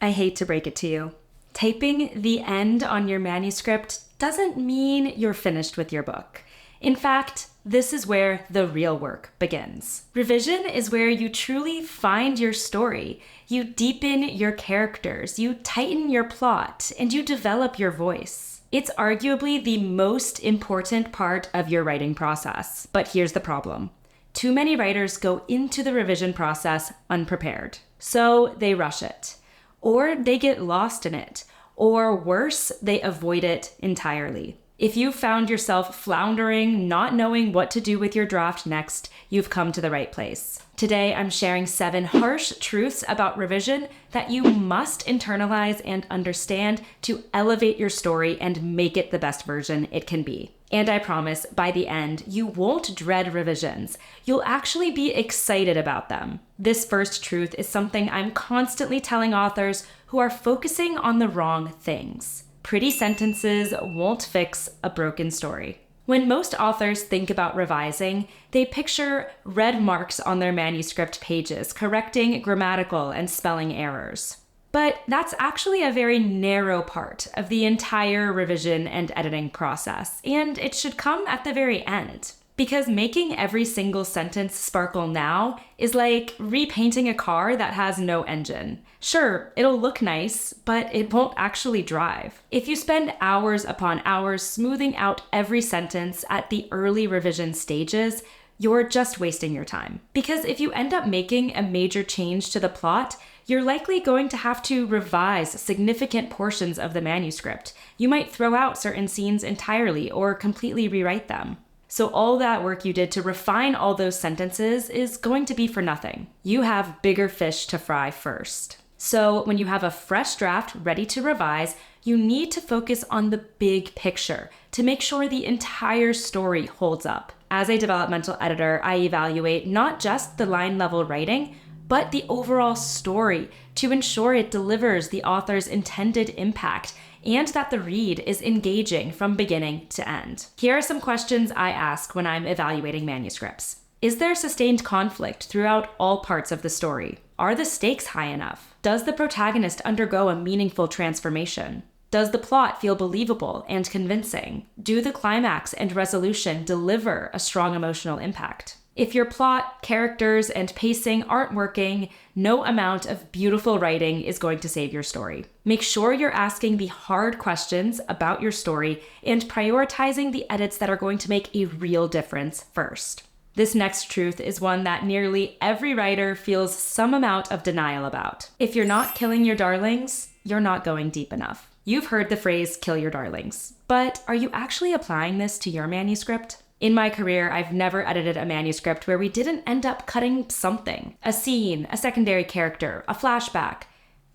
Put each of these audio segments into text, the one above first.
I hate to break it to you. Typing the end on your manuscript doesn't mean you're finished with your book. In fact, this is where the real work begins. Revision is where you truly find your story. You deepen your characters, you tighten your plot, and you develop your voice. It's arguably the most important part of your writing process. But here's the problem. Too many writers go into the revision process unprepared. So they rush it. Or they get lost in it. Or worse, they avoid it entirely. If you found yourself floundering, not knowing what to do with your draft next, you've come to the right place. Today, I'm sharing 7 harsh truths about revision that you must internalize and understand to elevate your story and make it the best version it can be. And I promise, by the end, you won't dread revisions. You'll actually be excited about them. This first truth is something I'm constantly telling authors who are focusing on the wrong things. Pretty sentences won't fix a broken story. When most authors think about revising, they picture red marks on their manuscript pages, correcting grammatical and spelling errors. But that's actually a very narrow part of the entire revision and editing process, and it should come at the very end. Because making every single sentence sparkle now is like repainting a car that has no engine. Sure, it'll look nice, but it won't actually drive. If you spend hours upon hours smoothing out every sentence at the early revision stages, you're just wasting your time. Because if you end up making a major change to the plot, you're likely going to have to revise significant portions of the manuscript. You might throw out certain scenes entirely or completely rewrite them. So all that work you did to refine all those sentences is going to be for nothing. You have bigger fish to fry first. So when you have a fresh draft ready to revise, you need to focus on the big picture to make sure the entire story holds up. As a developmental editor, I evaluate not just the line level writing, but the overall story to ensure it delivers the author's intended impact and that the read is engaging from beginning to end. Here are some questions I ask when I'm evaluating manuscripts. Is there sustained conflict throughout all parts of the story? Are the stakes high enough? Does the protagonist undergo a meaningful transformation? Does the plot feel believable and convincing? Do the climax and resolution deliver a strong emotional impact? If your plot, characters, and pacing aren't working, no amount of beautiful writing is going to save your story. Make sure you're asking the hard questions about your story and prioritizing the edits that are going to make a real difference first. This next truth is one that nearly every writer feels some amount of denial about. If you're not killing your darlings, you're not going deep enough. You've heard the phrase, kill your darlings, but are you actually applying this to your manuscript? In my career, I've never edited a manuscript where we didn't end up cutting something. A scene, a secondary character, a flashback.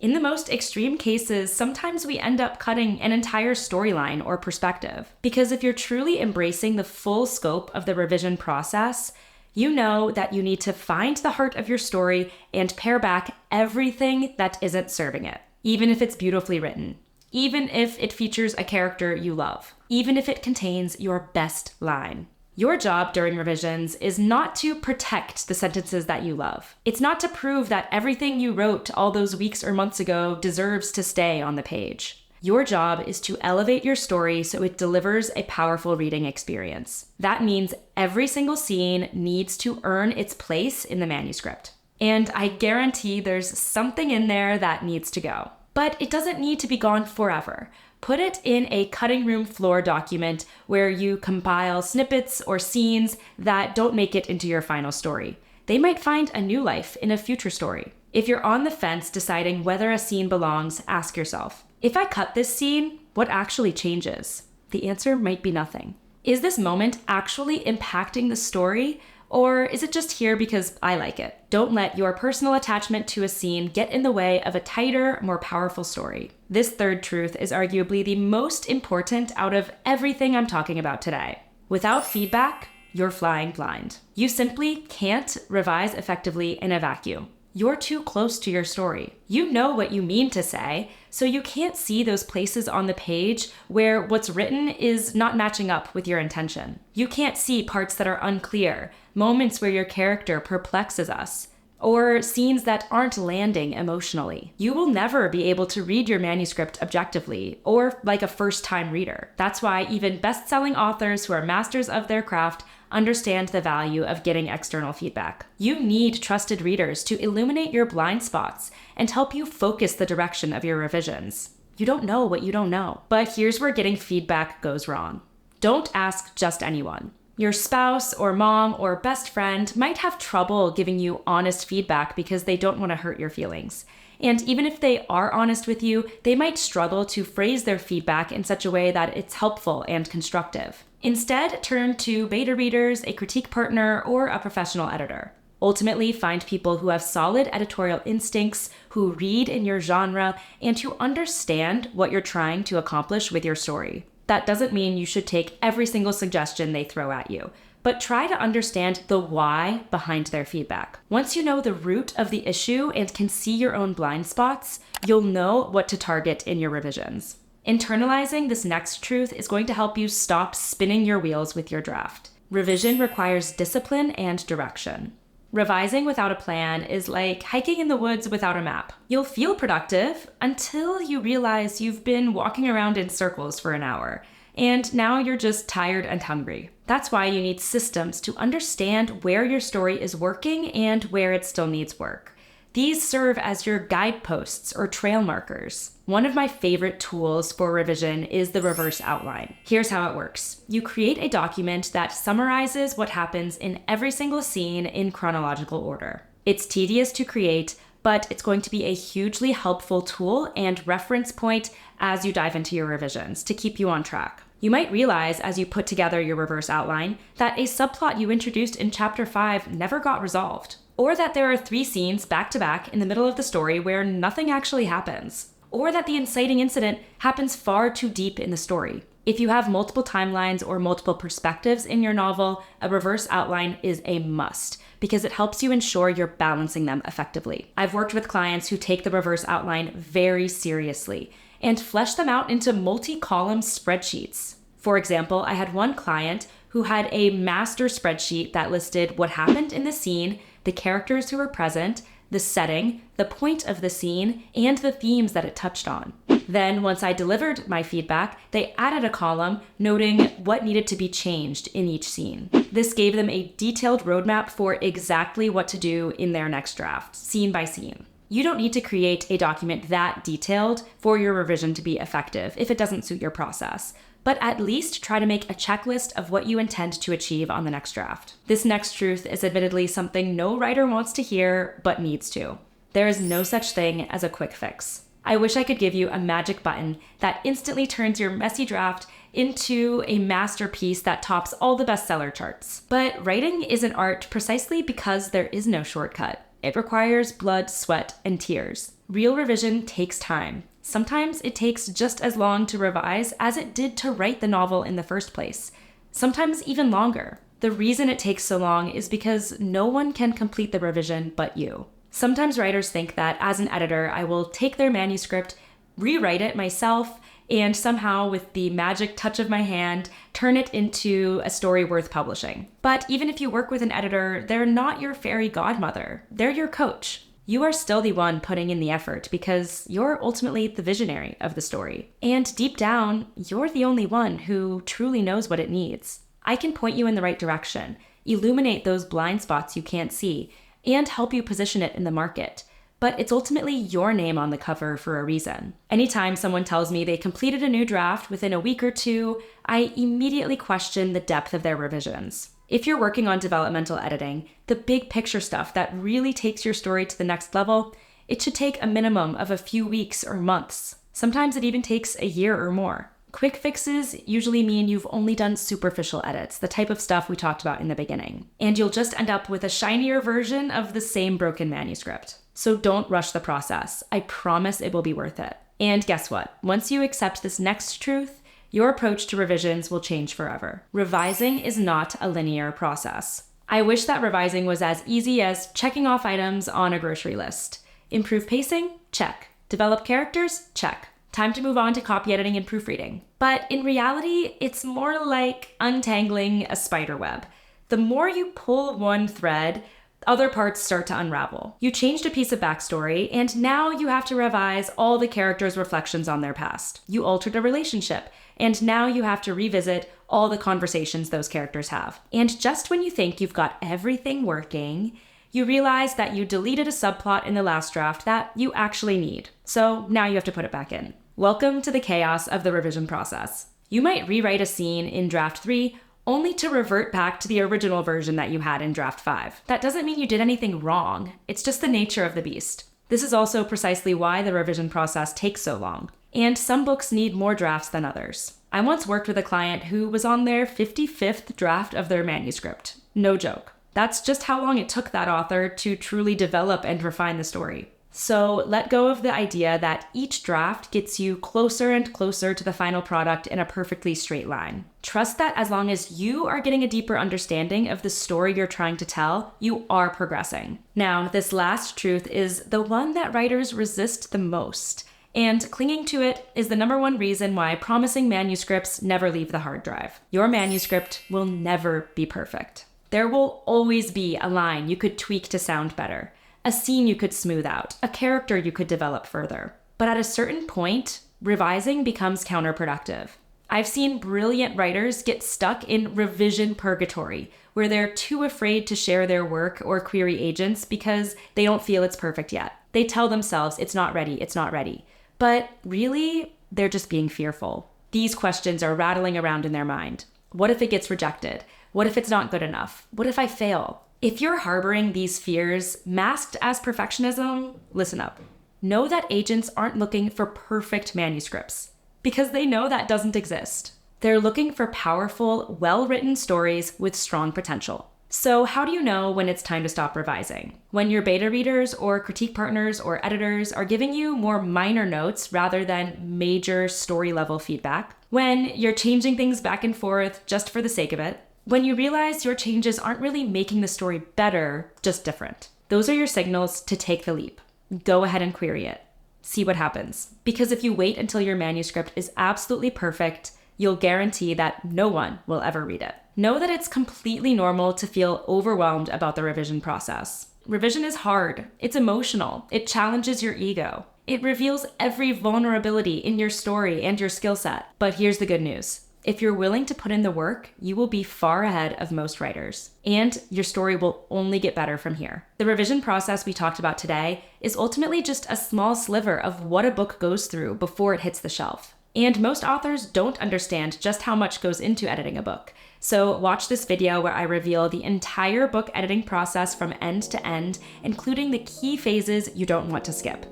In the most extreme cases, sometimes we end up cutting an entire storyline or perspective. Because if you're truly embracing the full scope of the revision process, you know that you need to find the heart of your story and pare back everything that isn't serving it. Even if it's beautifully written. Even if it features a character you love. Even if it contains your best line. Your job during revisions is not to protect the sentences that you love. It's not to prove that everything you wrote all those weeks or months ago deserves to stay on the page. Your job is to elevate your story so it delivers a powerful reading experience. That means every single scene needs to earn its place in the manuscript. And I guarantee there's something in there that needs to go. But it doesn't need to be gone forever. Put it in a cutting room floor document where you compile snippets or scenes that don't make it into your final story. They might find a new life in a future story. If you're on the fence deciding whether a scene belongs, ask yourself, if I cut this scene, what actually changes? The answer might be nothing. Is this moment actually impacting the story? Or is it just here because I like it? Don't let your personal attachment to a scene get in the way of a tighter, more powerful story. This third truth is arguably the most important out of everything I'm talking about today. Without feedback, you're flying blind. You simply can't revise effectively in a vacuum. You're too close to your story. You know what you mean to say, so you can't see those places on the page where what's written is not matching up with your intention. You can't see parts that are unclear, moments where your character perplexes us, or scenes that aren't landing emotionally. You will never be able to read your manuscript objectively or like a first-time reader. That's why even best-selling authors who are masters of their craft understand the value of getting external feedback. You need trusted readers to illuminate your blind spots and help you focus the direction of your revisions. You don't know what you don't know. But here's where getting feedback goes wrong. Don't ask just anyone. Your spouse or mom or best friend might have trouble giving you honest feedback because they don't want to hurt your feelings. And even if they are honest with you, they might struggle to phrase their feedback in such a way that it's helpful and constructive. Instead, turn to beta readers, a critique partner, or a professional editor. Ultimately, find people who have solid editorial instincts, who read in your genre, and who understand what you're trying to accomplish with your story. That doesn't mean you should take every single suggestion they throw at you, but try to understand the why behind their feedback. Once you know the root of the issue and can see your own blind spots, you'll know what to target in your revisions. Internalizing this next truth is going to help you stop spinning your wheels with your draft. Revision requires discipline and direction. Revising without a plan is like hiking in the woods without a map. You'll feel productive until you realize you've been walking around in circles for an hour, and now you're just tired and hungry. That's why you need systems to understand where your story is working and where it still needs work. These serve as your guideposts or trail markers. One of my favorite tools for revision is the reverse outline. Here's how it works. You create a document that summarizes what happens in every single scene in chronological order. It's tedious to create, but it's going to be a hugely helpful tool and reference point as you dive into your revisions to keep you on track. You might realize as you put together your reverse outline that a subplot you introduced in chapter 5 never got resolved, or that there are 3 scenes back to back in the middle of the story where nothing actually happens, or that the inciting incident happens far too deep in the story. If you have multiple timelines or multiple perspectives in your novel, a reverse outline is a must because it helps you ensure you're balancing them effectively. I've worked with clients who take the reverse outline very seriously and flesh them out into multi-column spreadsheets. For example, I had one client who had a master spreadsheet that listed what happened in the scene, the characters who were present, the setting, the point of the scene, and the themes that it touched on. Then, once I delivered my feedback, they added a column noting what needed to be changed in each scene. This gave them a detailed roadmap for exactly what to do in their next draft, scene by scene. You don't need to create a document that detailed for your revision to be effective if it doesn't suit your process, but at least try to make a checklist of what you intend to achieve on the next draft. This next truth is admittedly something no writer wants to hear, but needs to. There is no such thing as a quick fix. I wish I could give you a magic button that instantly turns your messy draft into a masterpiece that tops all the bestseller charts. But writing is an art precisely because there is no shortcut. It requires blood, sweat, and tears. Real revision takes time. Sometimes it takes just as long to revise as it did to write the novel in the first place. Sometimes even longer. The reason it takes so long is because no one can complete the revision but you. Sometimes writers think that as an editor, I will take their manuscript, rewrite it myself, and somehow with the magic touch of my hand, turn it into a story worth publishing. But even if you work with an editor, they're not your fairy godmother. They're your coach. You are still the one putting in the effort because you're ultimately the visionary of the story. And deep down, you're the only one who truly knows what it needs. I can point you in the right direction, illuminate those blind spots you can't see, and help you position it in the market. But it's ultimately your name on the cover for a reason. Anytime someone tells me they completed a new draft within a week or two, I immediately question the depth of their revisions. If you're working on developmental editing, the big picture stuff that really takes your story to the next level, it should take a minimum of a few weeks or months. Sometimes it even takes a year or more. Quick fixes usually mean you've only done superficial edits, the type of stuff we talked about in the beginning, and you'll just end up with a shinier version of the same broken manuscript. So don't rush the process. I promise it will be worth it. And guess what? Once you accept this next truth, your approach to revisions will change forever. Revising is not a linear process. I wish that revising was as easy as checking off items on a grocery list. Improve pacing? Check. Develop characters? Check. Time to move on to copy editing and proofreading. But in reality, it's more like untangling a spider web. The more you pull one thread, Other parts start to unravel. You changed a piece of backstory, and now you have to revise all the characters' reflections on their past. You altered a relationship, and now you have to revisit all the conversations those characters have. And just when you think you've got everything working, you realize that you deleted a subplot in the last draft that you actually need. So now you have to put it back in. Welcome to the chaos of the revision process. You might rewrite a scene in draft 3 only to revert back to the original version that you had in draft 5. That doesn't mean you did anything wrong. It's just the nature of the beast. This is also precisely why the revision process takes so long. And some books need more drafts than others. I once worked with a client who was on their 55th draft of their manuscript. No joke. That's just how long it took that author to truly develop and refine the story. So let go of the idea that each draft gets you closer and closer to the final product in a perfectly straight line. Trust that as long as you are getting a deeper understanding of the story you're trying to tell, you are progressing. Now, this last truth is the one that writers resist the most. And clinging to it is the number one reason why promising manuscripts never leave the hard drive. Your manuscript will never be perfect. There will always be a line you could tweak to sound better, a scene you could smooth out, a character you could develop further. But at a certain point, revising becomes counterproductive. I've seen brilliant writers get stuck in revision purgatory, where they're too afraid to share their work or query agents because they don't feel it's perfect yet. They tell themselves, it's not ready, it's not ready. But really, they're just being fearful. These questions are rattling around in their mind. What if it gets rejected? What if it's not good enough? What if I fail? If you're harboring these fears masked as perfectionism, listen up. Know that agents aren't looking for perfect manuscripts because they know that doesn't exist. They're looking for powerful, well-written stories with strong potential. So how do you know when it's time to stop revising? When your beta readers or critique partners or editors are giving you more minor notes rather than major story-level feedback? When you're changing things back and forth just for the sake of it? When you realize your changes aren't really making the story better, just different. Those are your signals to take the leap. Go ahead and query it. See what happens. Because if you wait until your manuscript is absolutely perfect, you'll guarantee that no one will ever read it. Know that it's completely normal to feel overwhelmed about the revision process. Revision is hard. It's emotional. It challenges your ego. It reveals every vulnerability in your story and your skill set. But here's the good news. If you're willing to put in the work, you will be far ahead of most writers, and your story will only get better from here. The revision process we talked about today is ultimately just a small sliver of what a book goes through before it hits the shelf. And most authors don't understand just how much goes into editing a book. So watch this video where I reveal the entire book editing process from end to end, including the key phases you don't want to skip.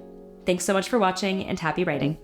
Thanks so much for watching, and happy writing.